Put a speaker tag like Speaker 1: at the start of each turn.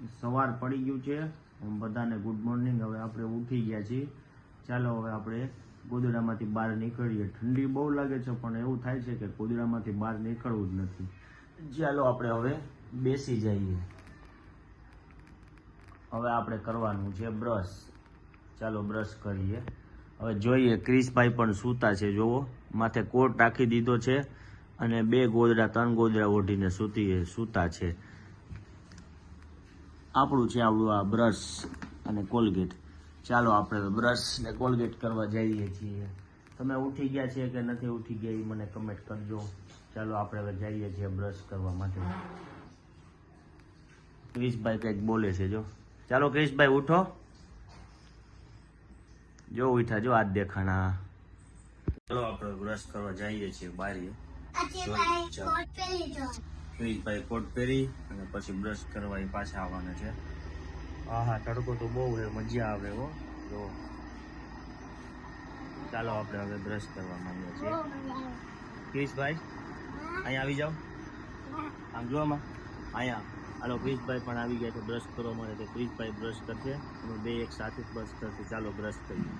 Speaker 1: સવાર પડી ગયું છે બધાને ગુડ મોર્નિંગ। હવે આપણે ઉઠી ગયા છીએ, ચાલો હવે આપણે ગોદડામાંથી બહાર નીકળીએ। ઠંડી બહુ લાગે છે પણ એવું થાય છે કે ગોદડામાંથી બહાર નીકળવું જ નથી। ચાલો આપણે હવે બેસી જઈએ। હવે આપણે કરવાનું છે બ્રશ, ચાલો બ્રશ કરીએ। હવે જોઈએ ક્રિશભાઈ પણ સૂતા છે, જોવો માથે કોટ રાખી દીધો છે અને 2 ગોદડા 3 ગોદડા ઓઢીને સૂતા છે। આપણું છે આવડું આ બ્રશ અને કોલગેટ। ચાલો આપણે બ્રશ ને કોલગેટ કરવા જઈએ છીએ। તમે ઉઠી ગયા છે કે નથી ઉઠી ગયા એ મને કમેન્ટ કરજો। ચાલો આપણે હવે જઈએ છીએ બ્રશ કરવા માટે। ક્રિશભાઈ કંઈક બોલે છે, જો ચાલો ક્રિશભાઈ ઉઠો, જો ઉઠા, જો હાથ દેખાણા। ચાલો આપણે બ્રશ કરવા જઈએ છીએ બારીએ। ક્રિશભાઈ કોટ પહેરી અને પછી બ્રશ કરવા એ પાછા આવવાના છે। હા તડકો તો બહુ છે, મજા આવે હો। જો ચાલો આપણે હવે બ્રશ કરવા માંગીએ છીએ। ક્રિશભાઈ અહીંયા આવી જાઓ, આમ જો આમાં અહીંયા હાલો। ક્રિશભાઈ પણ આવી ગયા છે બ્રશ કરવા માટે, તો ક્રિશભાઈ બ્રશ કરશે, અમે 2 એક સાથે બ્રશ કરશે। ચાલો બ્રશ કરીએ।